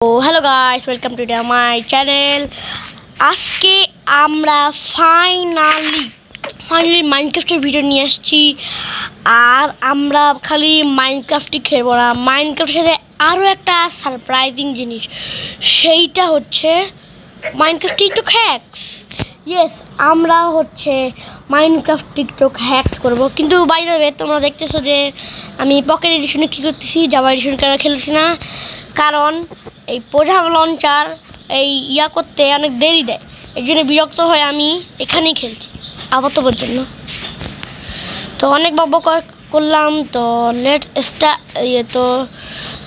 Hello guys, welcome to my channel. আজকে আমরা finally মাইনক্রাফটের video নিয়ে আসছি। আর আমরা খালি মাইনক্রাফটই খেলবো না, মাইনক্রাফটের সাথে আরও একটা সারপ্রাইজিং জিনিস, সেইটা হচ্ছে মাইনক্রাফট টিকটক হ্যাকস। ইয়েস, আমরা হচ্ছে মাইনক্রাফট টিকটক হ্যাকস করবো। কিন্তু বাই দ্য ওয়ে, তোমরা দেখতেছো যে আমি পকেট এডিশনে কী করতেছি, জাভা এডিশন কেন খেলছি না, কারণ এই প্রোগ্রাম লঞ্চার এই করতে অনেক দেরি দেয়। এই জন্য বিরক্ত হয়ে আমি এখানেই খেলছি আপাতত জন্য। তো অনেক বকবক করলাম, তো লেট স্টার্ট। তো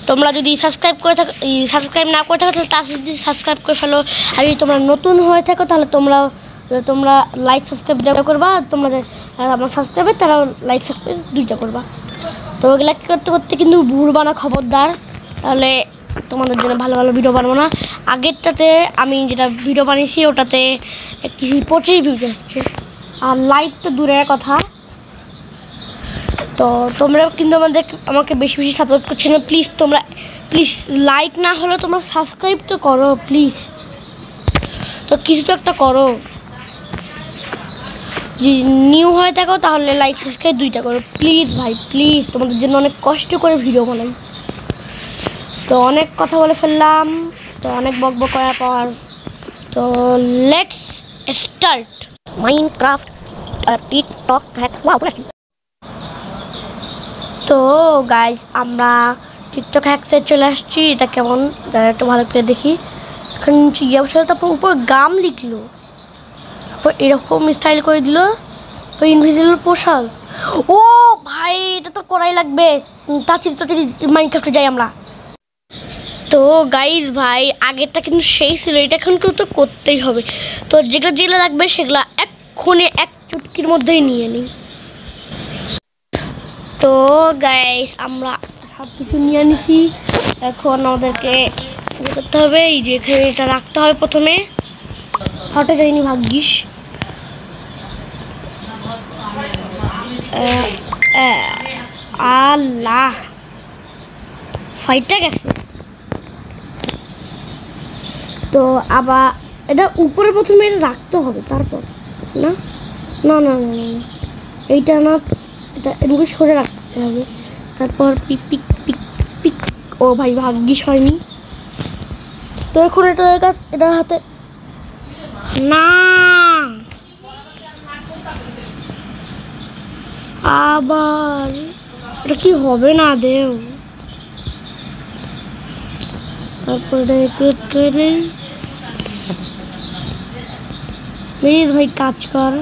তোমরা যদি সাবস্ক্রাইব না করে থাকো তাহলে তাড়াতাড়ি সাবস্ক্রাইব করে ফেলো। আর যদি তোমরা নতুন হয়ে থাকো তাহলে তোমরা লাইক সাবস্ক্রাইব করবা। তোমরা আমার সাবস্ক্রাইবার তারাও লাইক সাবস্ক্রাইব দুইটা করবা। তো ওগুলা করতে করতে কিন্তু ভুলবা না, খবরদার, তাহলে তোমাদের জন্য ভালো ভালো ভিডিও বানাবো না। আগেরটাতে আমি যেটা ভিডিও বানিয়েছি ওটাতে 25 ভিউ আসছে, আর লাইক তো দূরের কথা। তো তোমরা কিন্তু আমাকে বেশি বেশি সাপোর্ট করছো না। প্লিজ লাইক না হলেও তোমরা সাবস্ক্রাইব তো করো প্লিজ। তো কিছু তো একটা করো, যদি নিউ হয়ে থাকো তাহলে লাইক সাবস্ক্রাইব দুইটা করো প্লিজ ভাই, প্লিজ। তোমাদের জন্য অনেক কষ্ট করে ভিডিও বানাই। তো অনেক কথা বলে ফেললাম, তো অনেক বকবক করার পর তো let's start Minecraft TikTok hack. তো গাইজ, আমরা টিকটক হ্যাকসে চলে আসছি। এটা কেমন একটু ভালো করে দেখি। এখন তারপর উপর গাম লিখলো, তারপর এরকম স্টাইল করে দিল, ইনভিজিবল পোশাক। ও ভাই, এটা তো করাই লাগবে। তাড়াতাড়ি মাইনক্রাফটে যাই আমরা। তো গাইজ ভাই, আগেরটা কিন্তু সেই ছিল, এটা এখন তো করতেই হবে। তো যেগুলো লাগবে সেগুলো এক্ষুনি এক চুটকির মধ্যেই নিয়ে নিই। তো গাইজ, আমরা সব কিছু নিয়ে নিছি। এখন আমাদেরকে করতে হবে, এই যে এখানে এটা রাখতে হবে। প্রথমে হটে যায়নি ভাগ্যিস। আল্লাহ, ফাইটটা গেছে। তো আবার এটা উপরে প্রথমে রাখতে হবে, তারপর না না না না না এইটা না, এটা এদিকে সরে রাখতে হবে, তারপর পিক পিক পিক পিক। ও ভাই, ভাগ্যিস হয়নি। তো এখন এটা হাতে না, আবার এটা কি হবে না দেও। তারপরে প্লিজ ভাই কাজ কর।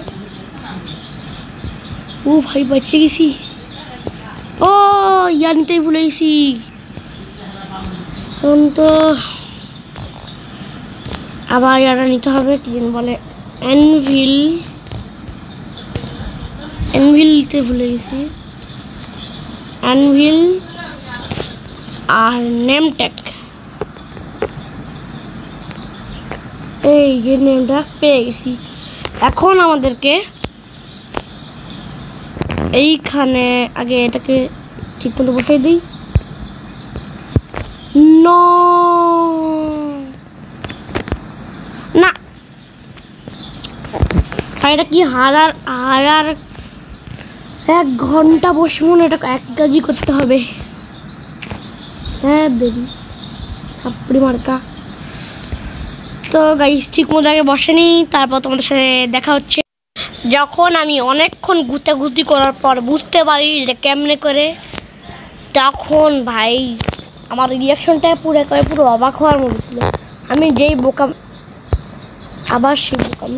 ও ভাই, বাঁচে গেছি। ও নিতেই ভুলে গেছি। তো আবার এটা নিতে হবে, কি যেন বলে, অ্যানভিল নিতে ভুলে গেছি। অ্যানভিল আর নেম ট্যাগ, এই যে নেম ট্যাগ পেয়ে গেছি। এখন আমাদেরকে এইখানে আগে এটাকে ঠিক মতো বসাই দিই। না, এটা কি হারার 1 ঘন্টা বসবো না, এটা এক কাজই করতে হবে। হ্যাঁ দেরি ছাপড়ি মার্কা। তো গাইস, ঠিক মতো আগে বসেনি, তারপর তোমাদের সাথে দেখা হচ্ছে যখন আমি অনেকক্ষণ গুতাগুতি করার পর বুঝতে পারি যে কেমনে করে। তখন ভাই আমার রিয়াকশনটা পুরো অবাক হওয়ার মতো ছিল। আমি যেই বোকাম, আবার সেই বোকাম।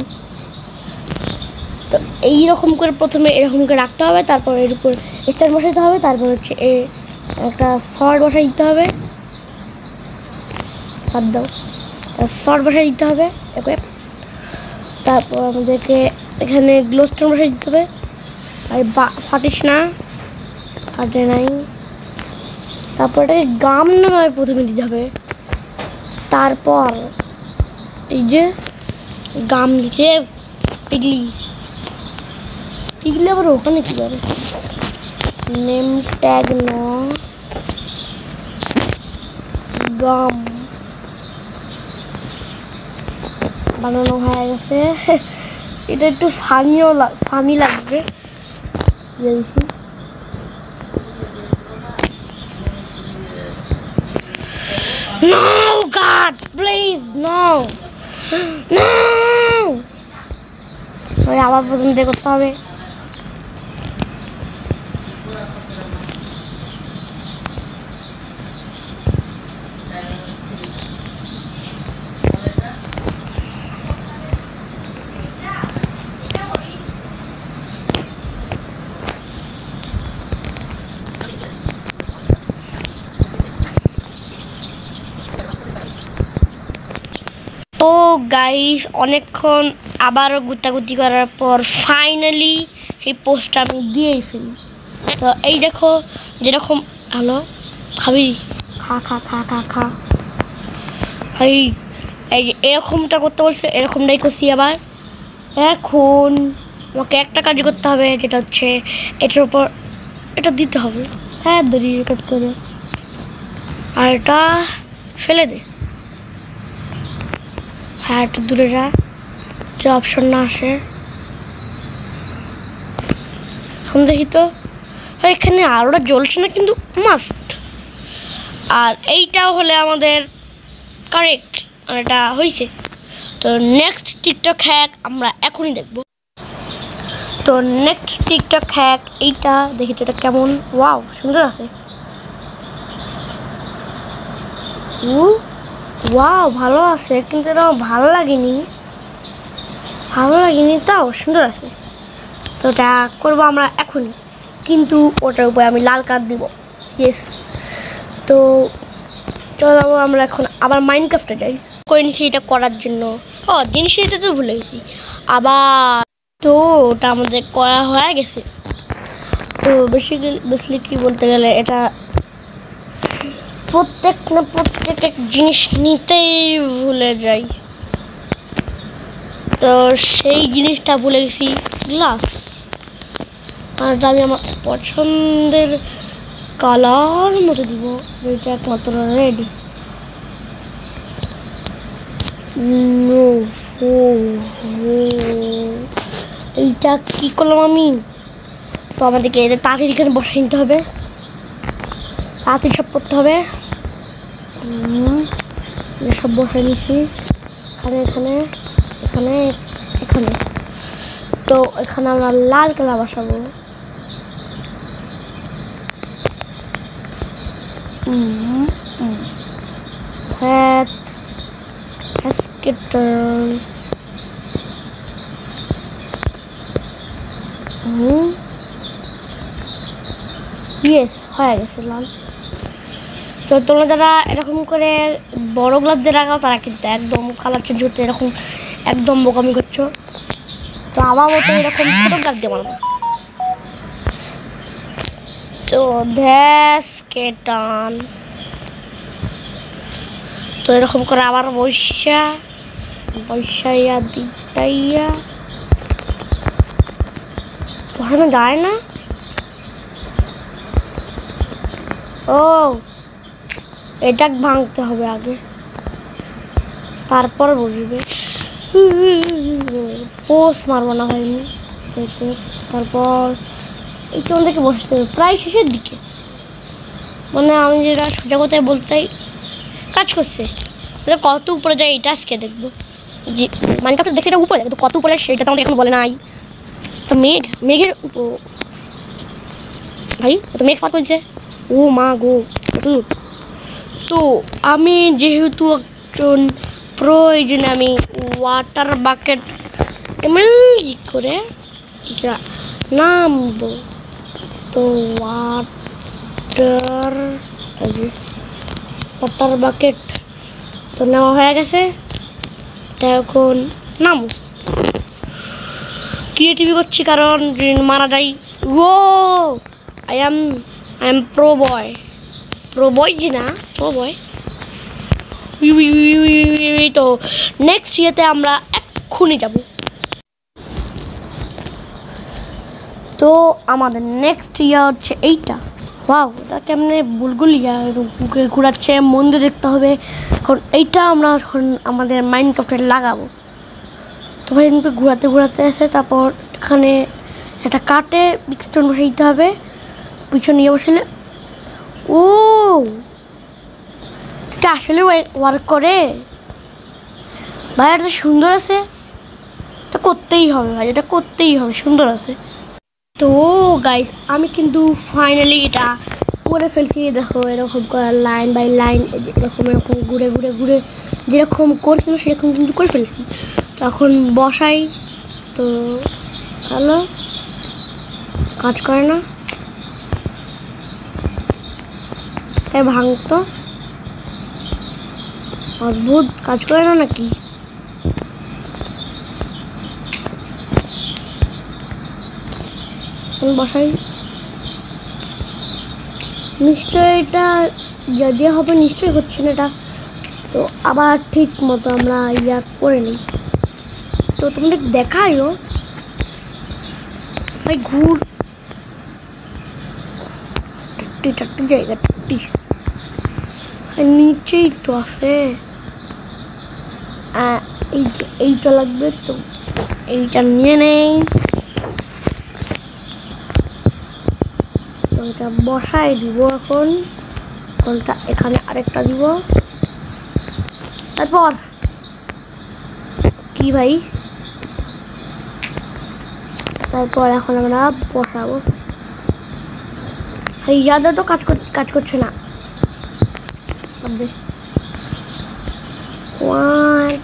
তো এইরকম করে প্রথমে এরকম করে রাখতে হবে, তারপর এর উপর স্টার বসাইতে হবে, তারপর হচ্ছে একটা শর্ট বসাই দিতে হবে। হাত দাও, শর্ট বসাই দিতে হবে। তারপর আমাদেরকে এখানে গ্লোস্টোন বসাই দিতে হবে। আর ফাটিস না, ফাটে নাই। তারপর এটাকে গাম নামে প্রথমে দিতে হবে। তারপর এই যে গাম দিতে পিগলি আবার ওখানে কি করে, নেম ট্যাগ না গাম বানানো হয়ে গেছে। এটা একটু ফানি লাগবে। No, God, please, no. No. আবার প্রথম দিয়ে করতে হবে। তো গাইস অনেকক্ষণ আবারও গুতাগুতি করার পর ফাইনালি এই পোস্টটা আমি দিয়েই ফেলি। তো এই দেখো যেরকম হ্যালো খাবি খা খা খা খা খা এই এই যে এরকমটা করতে বলছে, এরকমটাই করছি। আবার এখন আমাকে একটা কাজ করতে হবে, যেটা হচ্ছে এটার উপর এটা দিতে হবে। হ্যাঁ দড়ি কাজ করে আর এটা ফেলে দে। হ্যাঁ একটু দূরে যা, যে অপশন না আসে। এখন দেখি তো এখানে আলোটা জ্বলছে না, কিন্তু মাস্ট। আর এইটাও হলে আমাদের কারেক্ট, এটা হয়েছে। তো নেক্সট টিকটক হ্যাক আমরা এখনই দেখব। তো নেক্সট টিকটক হ্যাক এইটা দেখি তো, এটা কেমন। ওয়াও সুন্দর আছে। ওয়াও ভালো আছে, কিন্তু এটা ভালো লাগেনি তাও সুন্দর আছে। তো এটা করবো আমরা এখনই, কিন্তু ওটার উপরে আমি লাল কার্ড দিব। ইয়েস। তো চলো আমরা এখন আবার মাইনক্রাফটে যাই। করে নিচ্ছি এটা করার জন্য। ও জিনিস এটা তো ভুলে গেছি আবার। তো ওটা আমাদের করা হয়ে গেছে। তো বেসিক্যালি কি বলতে গেলে, এটা প্রত্যেক জিনিস নিতেই ভুলে যাই। তো সেই জিনিসটা ভুলে গেছি গ্লাস। আর আমি আমার পছন্দের কালার মতো দিব, যেটা একমাত্র রেডি। এইটা কি করলাম আমি? তো আমাদেরকে এটা তাড়াতাড়ি এখানে বসে নিতে হবে, তাড়াতাড়ি সব করতে হবে। সব বসে নিচ্ছি এখানে এখানে এখানে এখানে। তো এখানে আমরা লাল কালার বসাবো। ইয়েস হয়ে গেছে লাল। তো তোমরা যারা এরকম করে বড় গ্লাস দিয়ে রাখাও, তারা কিন্তু একদম কালার চেঞ্জ হতে এরকম একদম বোকামি করছো। তো আমার মতো এরকম ছোটো গ্লাস দিয়ে বানাবো। তো ভ্যাস কেটান। তো এরকম করে আবার বৈশাইয়া দিতাইয়া ওখানে যায় না। ও এটা ভাঙতে হবে আগে, তারপর বুঝবে। পোস্ট মারবো না হয়নি। তারপর একটু আমাদেরকে বসতে হবে প্রায় শেষের দিকে। মানে আমি যেটা সোজা কথায় বলতে কাজ করছে, কত উপরে যায় এটা আজকে দেখবো। যে মাইনক্রাফট দেখছি এটা উপরে, কিন্তু কত উপরে সেটা তো আমাদের এখন বলে নাই। তো মেঘের ভাই তো মেঘ পার করছে। ও মা গো। তো আমি যেহেতু একজন প্রয়োজনে আমি ওয়াটার বাকেট এমনি করে নামবো। তো ওয়াটার বাকেট তো নেওয়া হয়ে গেছে। এখন নামো ক্রিয়েটিভি করছি, কারণ মারা যাই। ও আই এম প্রো বয় না প্রো বয়। তো নেক্সট ইয়েতে আমরা এক্ষুনি যাব। তো আমাদের নেক্সট ইয়ে হচ্ছে এইটা। ওয়াও এটা কেমনে বুলগুলিয়া ঘুরাচ্ছে, মন দিয়ে দেখতে হবে। এখন এইটা আমরা এখন আমাদের মাইনক্রাফটে লাগাবো। ভাই এমনি ঘোরাতে ঘোরাতে আসে, তারপর এখানে একটা কাটে পিস্টন বসে দিতে হবে, পিছনে নিয়ে বসলে ও এটা আসলে ওয়ার্ক করে ভাই। এটা সুন্দর আছে, এটা করতেই হবে ভাই, এটা করতেই হবে, সুন্দর আছে। তো গাইস আমি কিন্তু ফাইনালি এটা করে ফেলছি। দেখো এরকম লাইন বাই লাইন এরকম এরকম ঘুরে ঘুরে ঘুরে যেরকম করছিল সেরকম কিন্তু করে ফেলছি। তখন বসাই তো হ্যালো কাজ করে না, ভাঙতো অদ্ভুত, কাজ করে না নাকি? বসাই নিশ্চয় এটা যদি হবে, নিশ্চয়ই হচ্ছে না এটা। তো আবার ঠিক মতো আমরা ইয়া করে নিই। তো তোমাদের দেখাইও ভাই ঘুর চারটি জায়গা নিচেই তো আছে। এই যে এইটা লাগবে, তো এইটা নিয়ে নেই, তো এটা বসাই দিব। এখন কোনটা এখানে আরেকটা দিব, তারপর কি ভাই, তারপর এখন আমরা বসাবো। এই ইয়াদা তো কাজ করছে না। What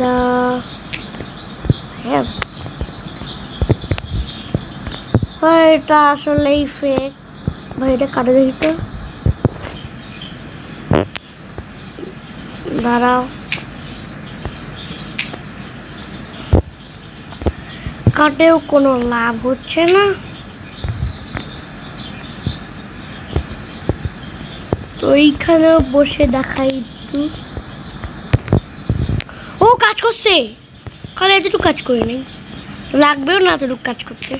the hell? ভাই এটা আসলেই ফেক ভাই, এটা কাটে দেখি তো, দাঁড়াও কাটেও কোনো লাভ হচ্ছে না। তো এইখানেও বসে দেখাই একটু, ও কাজ করছে, কালে এতটুকু কাজ করে নেই, লাগবেও না এতটুকু কাজ করতে।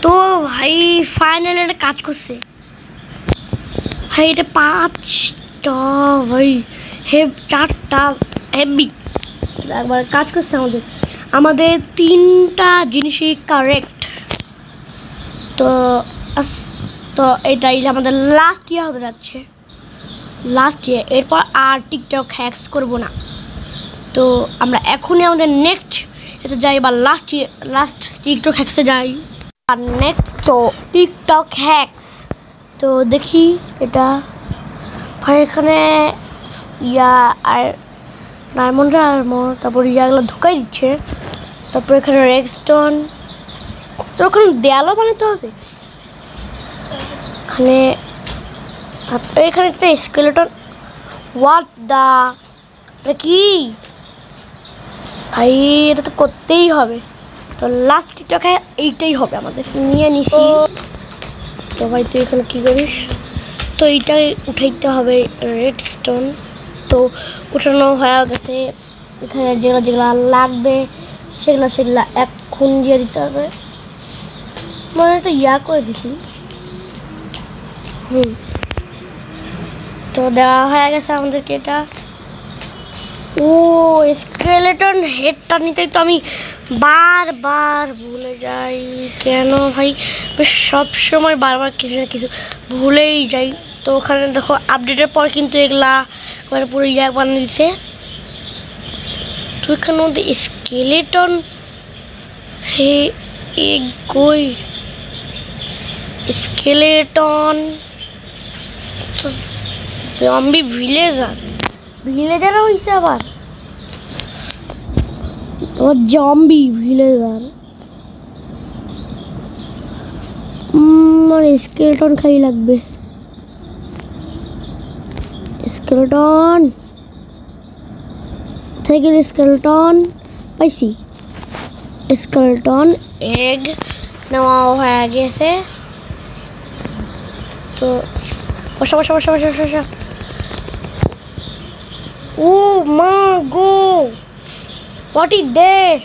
তো ভাই ফাইনালি এটা কাজ করছে ভাই, এটা 5টা ভাই, চারটা হেভি একবার কাজ করছে। আমাদের 3টা জিনিসই কারেক্ট। তো তো এটাই আমাদের লাস্ট ইয়ার হতে যাচ্ছে, লাস্ট ইয়ার। এরপর আর টিকটক হ্যাক্স করব না। তো আমরা এখনই আমাদের নেক্সট এতে যাই, বা লাস্ট টিকটক হ্যাক্সে যাই। আর নেক্সট তো টিকটক হ্যাক্স। তো দেখি এটা ভাই, এখানে ইয়া আর ডায়মন্ড আর্মর, তারপর ইয়াগুলো ঢুকাই দিচ্ছে, তারপর এখানে রেডস্টোন। তো ওখানে দেয়ালও বানাতে হবে এখানে। তারপর এখানে একটা স্কেলেটন, হোয়াট দা, এটা কি ভাই, এটা তো করতেই হবে। তো লাস্ট টিকটকে এইটাই হবে আমাদের, নিয়ে নিছি। তো ভাই তুই এখানে কি করিস, তো এইটাই উঠাইতে হবে রেডস্টোন। তো উঠানো হয়ে গেছে, এখানে যেগুলো যেগুলো লাগবে সেগুলো এখন দিয়ে দিতে হবে। মানে একটা ইয়া করে দিছি, তো দেওয়া হয়ে গেছে আমাদেরকে এটা। ও স্কেলেটন হেডটা নিতেই তো আমি বারবার ভুলে যাই, কেন ভাই সব সময় বারবার কিছু না কিছু ভুলেই যাই। তো ওখানে দেখো আপডেটের পর কিন্তু এগুলা মানে পুরো ইয়া বানিয়ে দিচ্ছে। তো এখানে মধ্যে স্কেলেটন, হে কই স্কেলেটন, জম্বি ভিলেজার হয়েছে আবার, তোমার জম্বি ভিলেজার। স্কেলেটন খাই লাগবে, স্কেলেটন থেকে স্কেলেটন পাইছি, স্কেলেটন এগ নেওয়া হয়ে গেছে। তো বসা বসা বসা বসা বসা, ও মা গো, what is this,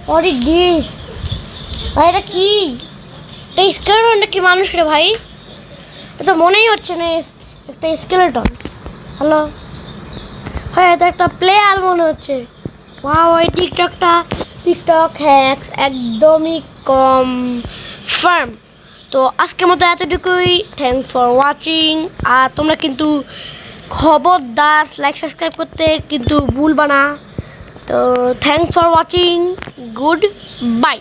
what is this ভাই, এটা কি, এটা স্কেলেটন নাকি মানুষ রে ভাই? এটা মনেই হচ্ছে না একটা স্কেলেটন। হ্যালো ভাই, এটা একটা প্লেয়ার মনে হচ্ছে, ওয়াও, এই টিকটক হ্যাক্স একদমই কম ফার্ম। তো আজকের মতো এতটুকুই। Thanks for watching. আর তোমরা কিন্তু খবরদার লাইক সাবস্ক্রাইব করতে কিন্তু ভুলবা না। তো thanks for watching, good bye.